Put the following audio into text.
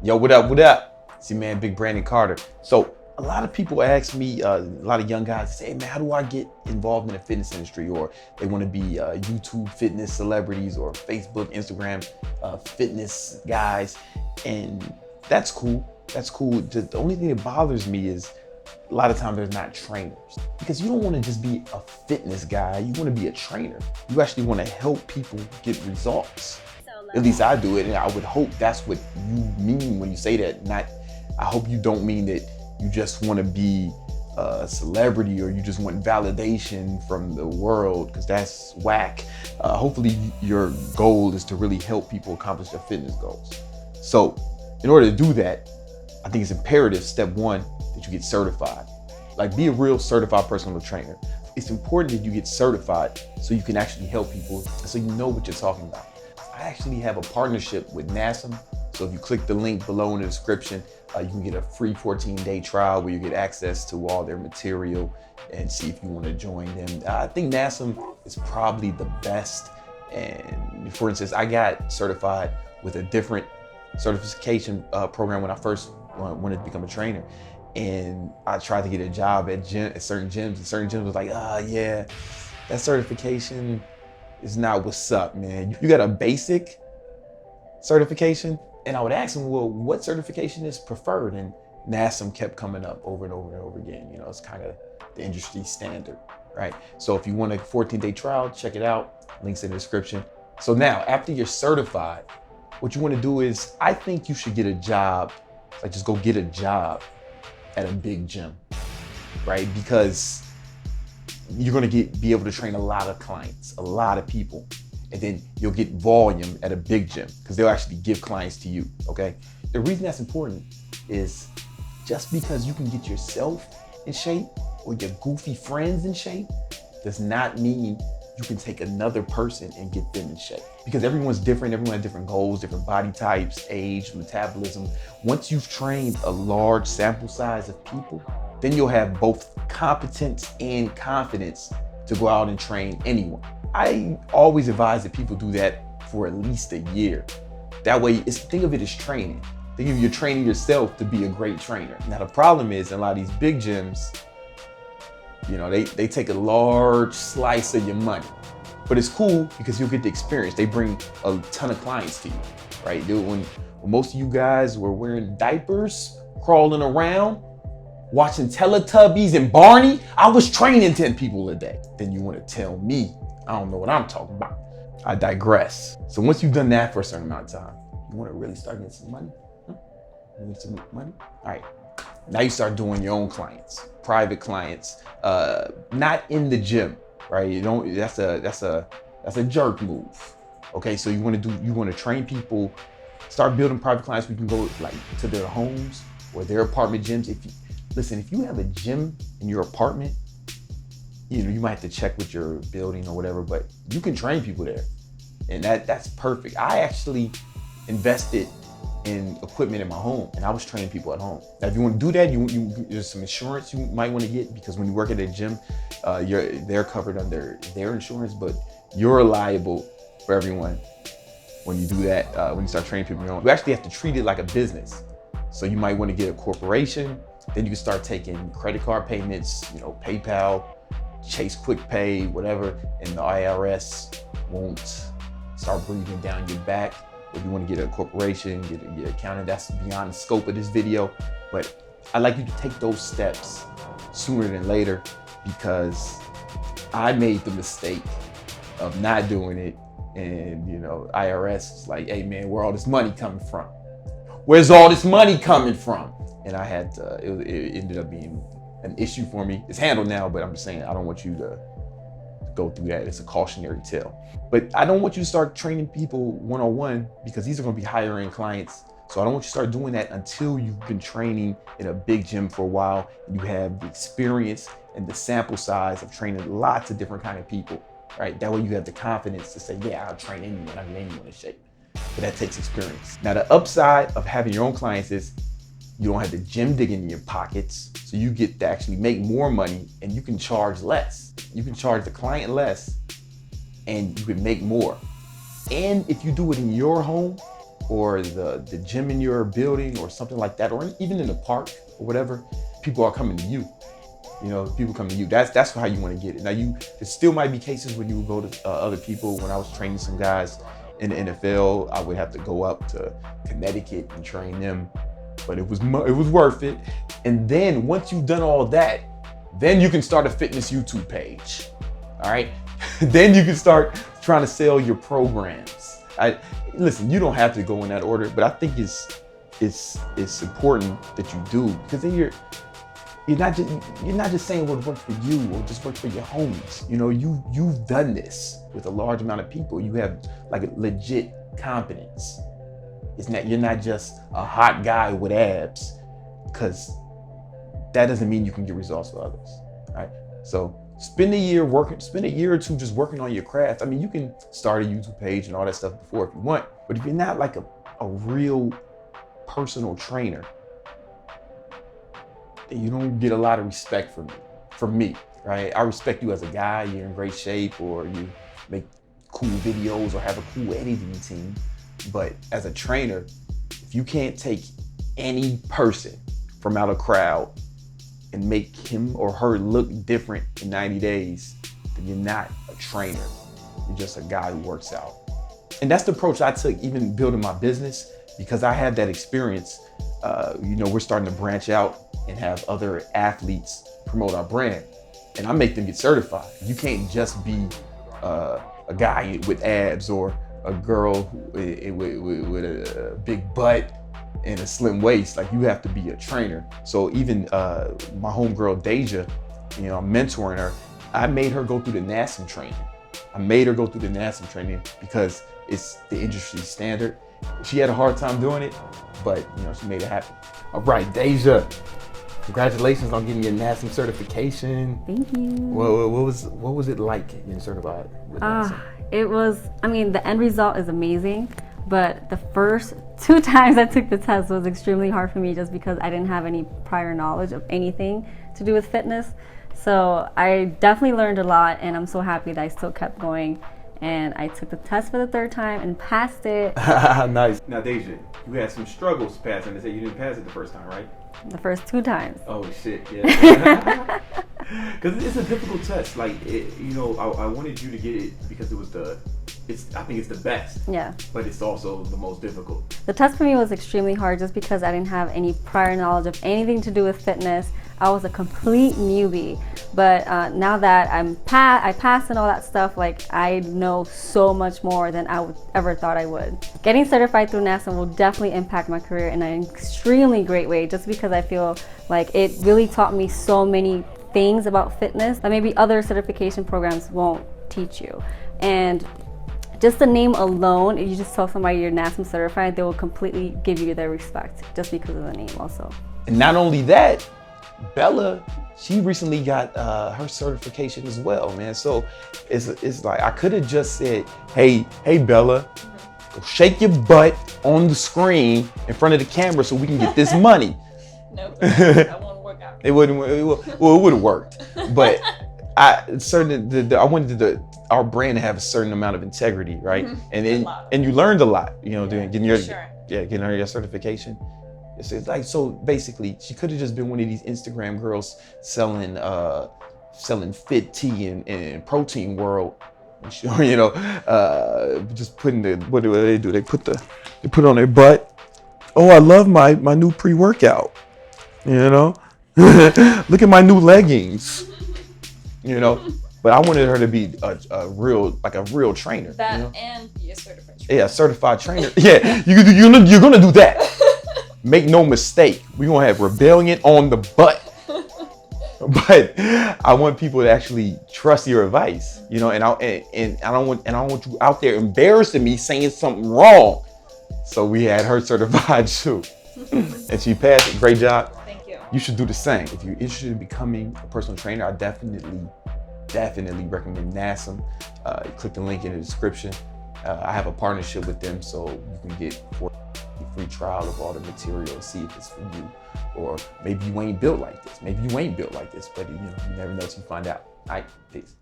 Yo, what up, what up? It's your man, Big Brandon Carter. So a lot of people ask me, a lot of young guys say, hey man, how do I get involved in the fitness industry? Or they want to be YouTube fitness celebrities or Facebook, Instagram fitness guys. And that's cool. That's cool. The only thing that bothers me is a lot of times there's not trainers, because you don't want to just be a fitness guy. You want to be a trainer. You actually want to help people get results. At least I do it, and I would hope that's what you mean when you say that. Not, I hope you don't mean that you just want to be a celebrity or you just want validation from the world, because that's whack. Hopefully your goal is to really help people accomplish their fitness goals. So in order to do that, I think it's imperative, step one, that you get certified. Like, be a real certified personal trainer. It's important that you get certified so you can actually help people, so you know what you're talking about. I actually have a partnership with NASM. So if you click the link below in the description, you can get a free 14-day trial where you get access to all their material and see if you want to join them. I think NASM is probably the best. And for instance, I got certified with a different certification program when I first wanted to become a trainer. And I tried to get a job at certain gyms, and certain gyms was like, yeah, that certification is not what's up, man. You got a basic certification? And I would ask them, well, what certification is preferred? And NASM kept coming up over and over and over again. You know, it's kind of the industry standard, right? So if you want a 14-day trial, check it out. Links in the description. So now, after you're certified, what you want to do is, I think you should get a job, like just go get a job at a big gym, right? Because you're gonna be able to train a lot of clients, a lot of people, and then you'll get volume at a big gym because they'll actually give clients to you, okay? The reason that's important is just because you can get yourself in shape or your goofy friends in shape does not mean you can take another person and get them in shape. Because everyone's different, everyone has different goals, different body types, age, metabolism. Once you've trained a large sample size of people, then you'll have both competence and confidence to go out and train anyone. I always advise that people do that for at least a year. That way, think of it as training. Think of you're training yourself to be a great trainer. Now the problem is, in a lot of these big gyms, you know, they take a large slice of your money. But it's cool because you'll get the experience. They bring a ton of clients to you, right? When most of you guys were wearing diapers, crawling around, watching Teletubbies and Barney, I was training 10 people a day. Then you want to tell me I don't know what I'm talking about. I digress. So once you've done that for a certain amount of time, you want to really start getting some money? You need some money? All right. Now you start doing your own clients, private clients, not in the gym, right? You don't. That's a jerk move. Okay, so you want to train people, start building private clients. We can go like to their homes or their apartment gyms. If you have a gym in your apartment, you know, you might have to check with your building or whatever, but you can train people there, and that's perfect. I actually invested in equipment in my home, and I was training people at home. Now, if you want to do that, there's some insurance you might want to get, because when you work at a gym, they're covered under their insurance, but you're liable for everyone when you do that. When you start training people on your own, you actually have to treat it like a business. So you might want to get a corporation. Then you can start taking credit card payments, you know, PayPal, Chase Quick Pay, whatever, and the IRS won't start breathing down your back. If you want to get a corporation, get an accountant, that's beyond the scope of this video. But I'd like you to take those steps sooner than later, because I made the mistake of not doing it. And, you know, IRS is like, hey man, where all this money coming from? Where's all this money coming from? And I had to, it ended up being an issue for me. It's handled now, but I'm just saying, I don't want you to go through that. It's a cautionary tale. But I don't want you to start training people one-on-one, because these are going to be higher end clients. So I don't want you to start doing that until you've been training in a big gym for a while and you have the experience and the sample size of training lots of different kind of people, right? That way you have the confidence to say, yeah, I'll train anyone, I'll get anyone in shape. But that takes experience. Now, the upside of having your own clients is you don't have the gym digging in your pockets, so you get to actually make more money, and you can charge less. You can charge the client less, and you can make more. And if you do it in your home or the gym in your building or something like that, or even in the park or whatever, people are coming to you. You know, people come to you. That's how you want to get it. Now, there still might be cases when you would go to other people. When I was training some guys in the NFL, I would have to go up to Connecticut and train them, but it was worth it. And then once you've done all that, then you can start a fitness YouTube page. All right, then you can start trying to sell your programs. Listen, you don't have to go in that order, but I think it's important that you do, because then you're not just saying what works for you or just works for your homies. You know, you've done this with a large amount of people. You have like a legit competence. You're not just a hot guy with abs, because that doesn't mean you can get results for others. Right? So spend a year or two just working on your craft. I mean, you can start a YouTube page and all that stuff before if you want, but if you're not like a real personal trainer, you don't get a lot of respect from me, right? I respect you as a guy, you're in great shape, or you make cool videos or have a cool editing team. But as a trainer, if you can't take any person from out of crowd and make him or her look different in 90 days, then you're not a trainer. You're just a guy who works out. And that's the approach I took even building my business, because I had that experience. We're starting to branch out and have other athletes promote our brand, and I make them get certified. You can't just be a guy with abs or a girl with a big butt and a slim waist. Like, you have to be a trainer. So even my homegirl Deja, I'm mentoring her. I made her go through the NASM training. Because it's the industry standard. She had a hard time doing it, but she made it happen. All right, Deja, congratulations on getting your NASM certification. Thank you. What was it like getting certified with NASM? The end result is amazing, but the first 2 times I took the test was extremely hard for me, just because I didn't have any prior knowledge of anything to do with fitness. So I definitely learned a lot, and I'm so happy that I still kept going. And I took the test for the 3rd time and passed it. Nice. Now, Deja, you had some struggles passing. They say you didn't pass it the first time, right? The first 2 times. Oh shit! Yeah. Because it's a difficult test. Like, I wanted you to get it because I think it's the best. Yeah. But it's also the most difficult. The test for me was extremely hard, just because I didn't have any prior knowledge of anything to do with fitness. I was a complete newbie. But now that I passed and all that stuff, like, I know so much more than I would ever thought I would. Getting certified through NASM will definitely impact my career in an extremely great way, just because I feel like it really taught me so many things about fitness that maybe other certification programs won't teach you. And just the name alone, if you just tell somebody you're NASM certified, they will completely give you their respect just because of the name also. And not only that, Bella, she recently got her certification as well, man. So it's like, I could have just said, hey Bella, go shake your butt on the screen in front of the camera so we can get this money. No, that won't work out. It would have worked, but I wanted our brand to have a certain amount of integrity, right? Mm-hmm. And you learned a lot, doing getting your sure. your certification. It's like, so basically, she could have just been one of these Instagram girls selling fit tea in protein world, just putting what do they do? They put on their butt. Oh, I love my new pre-workout. Look at my new leggings. But I wanted her to be a real trainer. That and be a certified trainer. Yeah, a certified trainer. Yeah, you're gonna do that. Make no mistake, we're gonna have rebellion on the butt. But I want people to actually trust your advice, and I don't want you out there embarrassing me saying something wrong. So we had her certified too, and she passed it. Great job. Thank you. You should do the same. If you're interested in becoming a personal trainer, I definitely recommend NASM. Click the link in the description. I have a partnership with them, so you can get a free trial of all the material and see if it's for you. Or maybe you ain't built like this. But you never know till you find out. All right, peace.